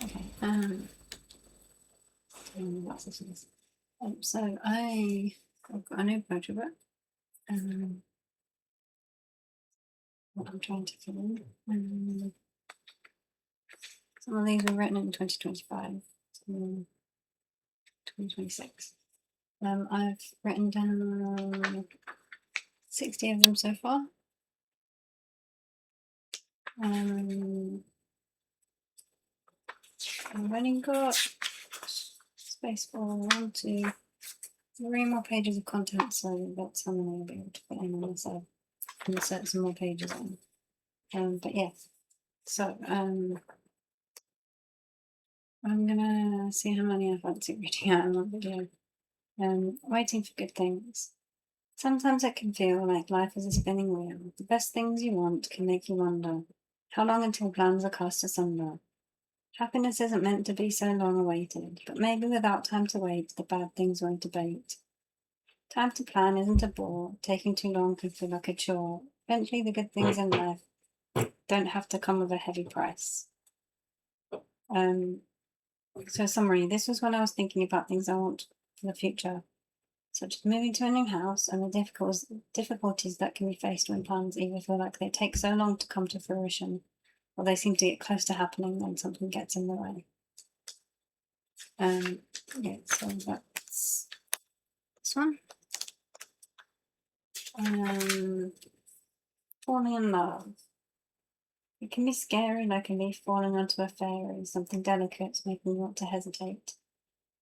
Okay. What's this? So I've got a new photo book. What I'm trying to fill in. Some of these were written in 2025, some in 2026. I've written down 60 of them so far. I've only got space for 1, 2, 3 more pages of content, so that's how many I'll be able to put in unless I insert some more pages in. But yeah, so I'm gonna see how many I fancy reading out in one video. Waiting for good things. Sometimes it can feel like life is a spinning wheel. The best things you want can make you wonder how long until plans are cast asunder. Happiness isn't meant to be so long awaited, but maybe without time to wait, the bad things won't abate. Time to plan isn't a bore. Taking too long can feel like a chore. Eventually, the good things in life don't have to come with a heavy price. So, summary, this was when I was thinking about things I want for the future, such as moving to a new house and the difficulties that can be faced when plans either feel like they take so long to come to fruition, or they seem to get close to happening when something gets in the way. Yeah, so that's this one. Falling in love. It can be scary, like a leaf falling onto a fairy, something delicate making you want to hesitate.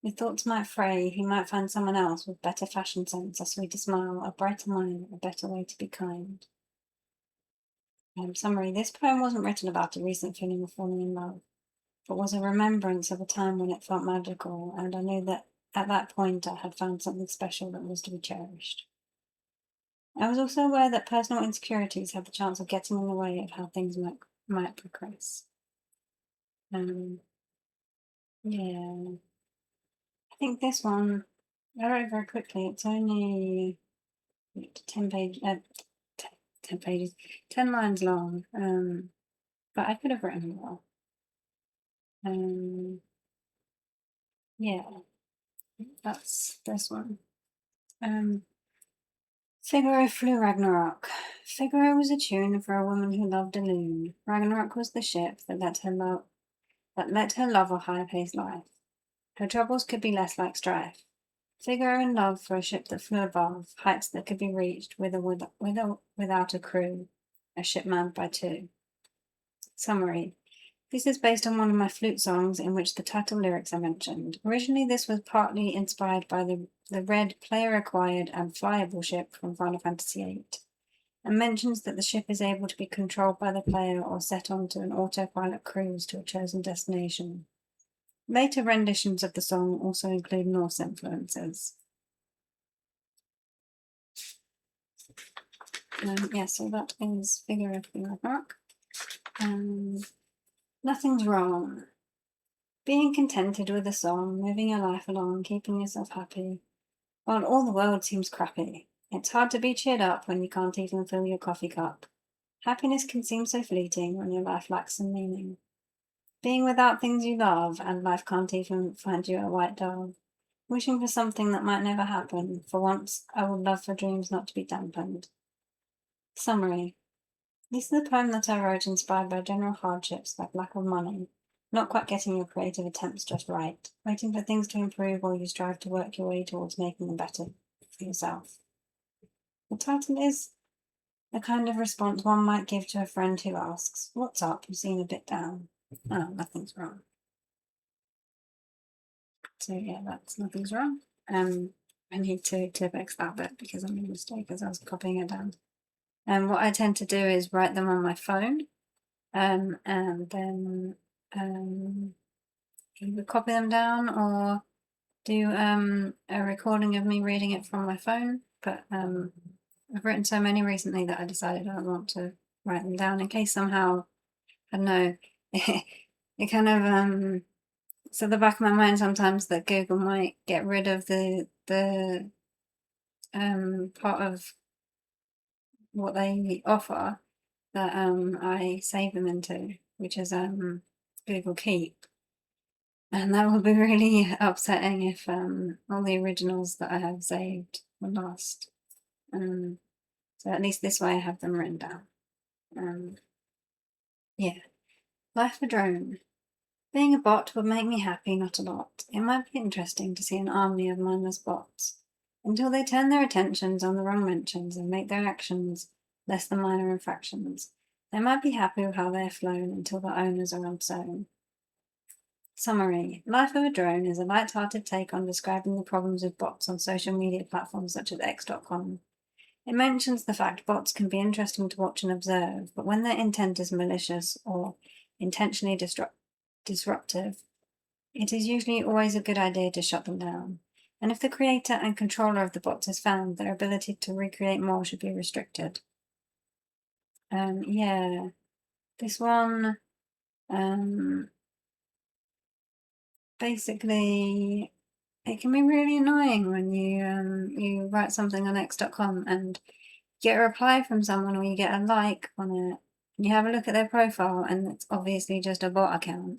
Your thoughts might fray, you might find someone else with better fashion sense, a sweeter smile, a brighter mind, a better way to be kind. Summary, this poem wasn't written about a recent feeling of falling in love, but was a remembrance of a time when it felt magical, and I knew that at that point I had found something special that was to be cherished. I was also aware that personal insecurities had the chance of getting in the way of how things might progress. Yeah, I think this one I wrote very quickly. It's only 10 page, 10 pages, 10 lines long. But I could have written more. Yeah, that's this one. Figaro flew Ragnarok. Figaro was a tune for a woman who loved a loon. Ragnarok was the ship that let her love a high-paced life. Her troubles could be less like strife. Figaro in love for a ship that flew above, heights that could be reached without a crew, a ship manned by two. Summary. This is based on one of my flute songs in which the title lyrics are mentioned. Originally, this was partly inspired by the red player-acquired and flyable ship from Final Fantasy VIII, and mentions that the ship is able to be controlled by the player or set onto an autopilot cruise to a chosen destination. Later renditions of the song also include Norse influences. So that is Figaro flew Ragnarok. Nothing's wrong. Being contented with a song, moving your life along, keeping yourself happy, while all the world seems crappy. It's hard to be cheered up when you can't even fill your coffee cup. Happiness can seem so fleeting when your life lacks some meaning. Being without things you love and life can't even find you a white dove. Wishing for something that might never happen. For once, I would love for dreams not to be dampened. Summary. This is a poem that I wrote inspired by general hardships like lack of money, not quite getting your creative attempts just right, waiting for things to improve while you strive to work your way towards making them better for yourself. The title is the kind of response one might give to a friend who asks, "What's up? You seem a bit down." Oh, nothing's wrong. So yeah, that's nothing's wrong. I need to fix that bit because I made a mistake as I was copying it down. And what I tend to do is write them on my phone, and then either copy them down or do a recording of me reading it from my phone. But I've written so many recently that I decided I want to write them down in case somehow, I don't know, it kind of so the back of my mind sometimes that Google might get rid of the part of what they offer that I save them into, which is Google Keep. And that would be really upsetting if all the originals that I have saved were lost. So at least this way I have them written down. Yeah. Life of a drone. Being a bot would make me happy, not a lot. It might be interesting to see an army of mindless bots, until they turn their attentions on the wrong mentions and make their actions less than minor infractions. They might be happy with how they're flown until the owners are unsewn. Summary. Life of a Drone is a light-hearted take on describing the problems with bots on social media platforms such as X.com. It mentions the fact bots can be interesting to watch and observe, but when their intent is malicious or intentionally disruptive, it is usually always a good idea to shut them down. And if the creator and controller of the bots is found, their ability to recreate more should be restricted. Yeah, this one, basically, it can be really annoying when you write something on X.com and get a reply from someone or you get a like on it. You have a look at their profile and it's obviously just a bot account.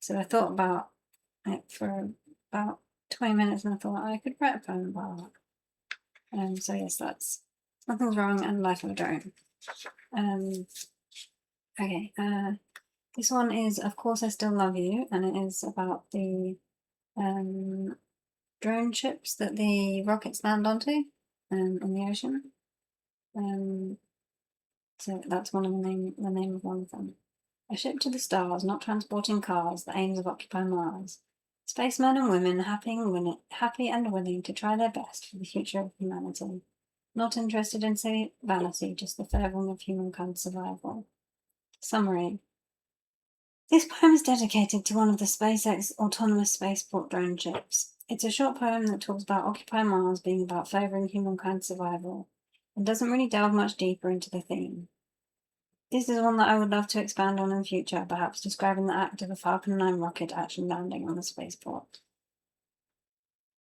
So I thought about it for about 20 minutes and I thought I could write a poem about that. So yes, that's Nothing's Wrong and Life of a Drone. Okay, this one is Of Course I Still Love You, and it is about the drone ships that the rockets land onto in the ocean. So that's the name of one of them. A ship to the stars, not transporting cars, the aims of Occupy Mars. Spacemen and women happy and willing to try their best for the future of humanity. Not interested in silly vanity, just the furthering of humankind's survival. Summary. This poem is dedicated to one of the SpaceX autonomous spaceport drone ships. It's a short poem that talks about Occupy Mars being about furthering humankind's survival, and doesn't really delve much deeper into the theme. This is one that I would love to expand on in the future, perhaps describing the act of a Falcon 9 rocket actually landing on the spaceport.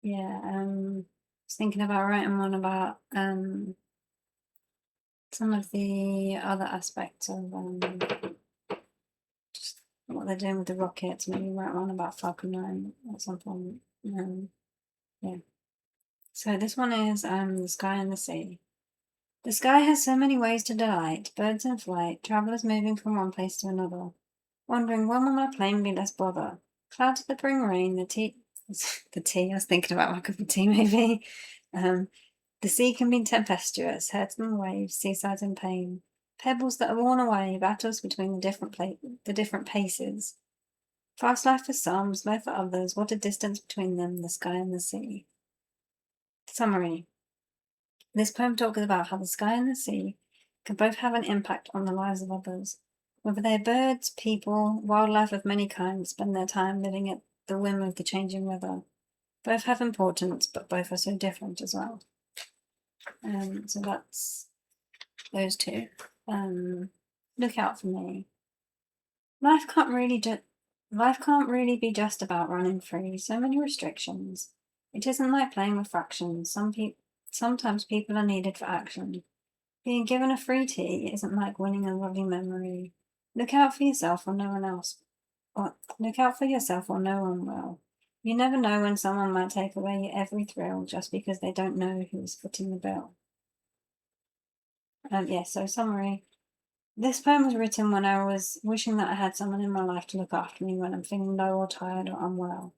Yeah, I was thinking about writing one about some of the other aspects of just what they're doing with the rockets. Maybe write one about Falcon 9 at some point. Yeah. So this one is The Sky and the Sea. The sky has so many ways to delight, birds in flight, travellers moving from one place to another. Wondering when will my plane be less bother? Clouds that bring rain, the tea, I was thinking about my cup of tea maybe. The sea can be tempestuous, hurtling waves, seasides in pain. Pebbles that are worn away, battles between the different paces. Fast life for some, slow for others, what a distance between them, the sky and the sea. Summary. This poem talks about how the sky and the sea can both have an impact on the lives of others. Whether they're birds, people, wildlife of many kinds spend their time living at the whim of the changing weather. Both have importance, but both are so different as well. So that's those two. Look out for me. Life can't really be just about running free. So many restrictions. It isn't like playing with fractions. Sometimes people are needed for action. Being given a free tea isn't like winning a lovely memory. Look out for yourself or no one else. Or look out for yourself or no one will. You never know when someone might take away every thrill just because they don't know who's footing the bill. So summary. This poem was written when I was wishing that I had someone in my life to look after me when I'm feeling low or tired or unwell.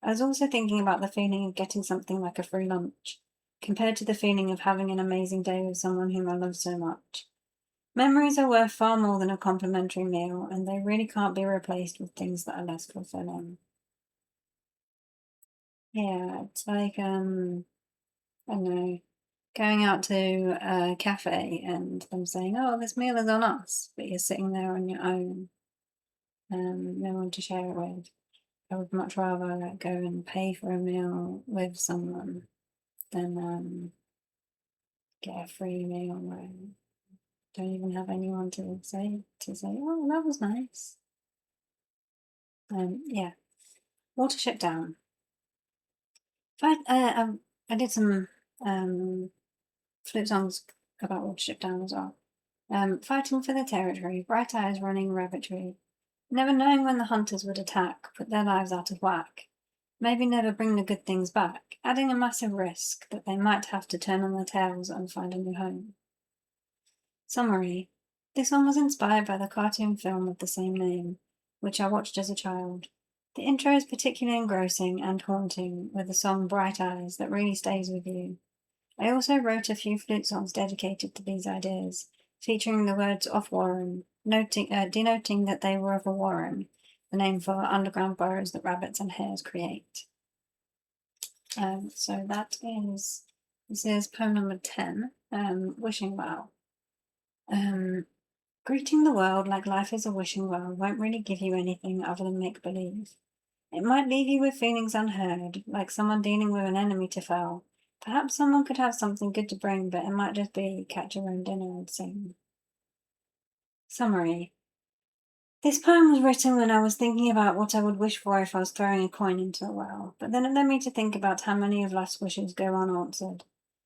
I was also thinking about the feeling of getting something like a free lunch, compared to the feeling of having an amazing day with someone whom I love so much. Memories are worth far more than a complimentary meal, and they really can't be replaced with things that are less fulfilling. Yeah, it's like, I don't know, going out to a cafe and them saying, oh, this meal is on us, but you're sitting there on your own, no one to share it with. I would much rather go and pay for a meal with someone than get a free meal where I don't even have anyone to say, oh, that was nice. Yeah. Watership Down. I did some flute songs about Watership Down as well. Fighting for the territory, bright eyes running rabbitry. never knowing when the hunters would attack, put their lives out of whack, maybe never bring the good things back, adding a massive risk that they might have to turn on their tails and find a new home. Summary. This one was inspired by the cartoon film of the same name, which I watched as a child. The intro is particularly engrossing and haunting, with the song Bright Eyes that really stays with you. I also wrote a few flute songs dedicated to these ideas, featuring the words "off Warren," denoting that they were of a warren, the name for underground burrows that rabbits and hares create. So this is poem number 10, Wishing Well. Greeting the world like life is a wishing well won't really give you anything other than make-believe. It might leave you with feelings unheard, like someone dealing with an enemy to fell. Perhaps someone could have something good to bring, but it might just be catch your own dinner and sing. Summary. This poem was written when I was thinking about what I would wish for if I was throwing a coin into a well, but then it led me to think about how many of life's wishes go unanswered,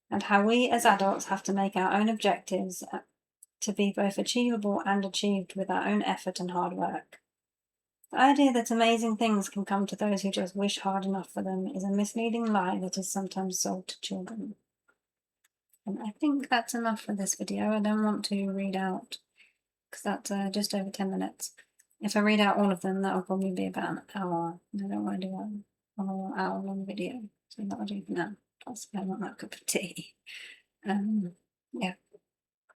and how we as adults have to make our own objectives to be both achievable and achieved with our own effort and hard work. The idea that amazing things can come to those who just wish hard enough for them is a misleading lie that is sometimes sold to children. And I think that's enough for this video. I don't want to read out, because that's just over 10 minutes. If I read out all of them, that'll probably be about an hour. I don't want to do an hour long video, so that'll do for now. Plus, I want that cup of tea. Yeah.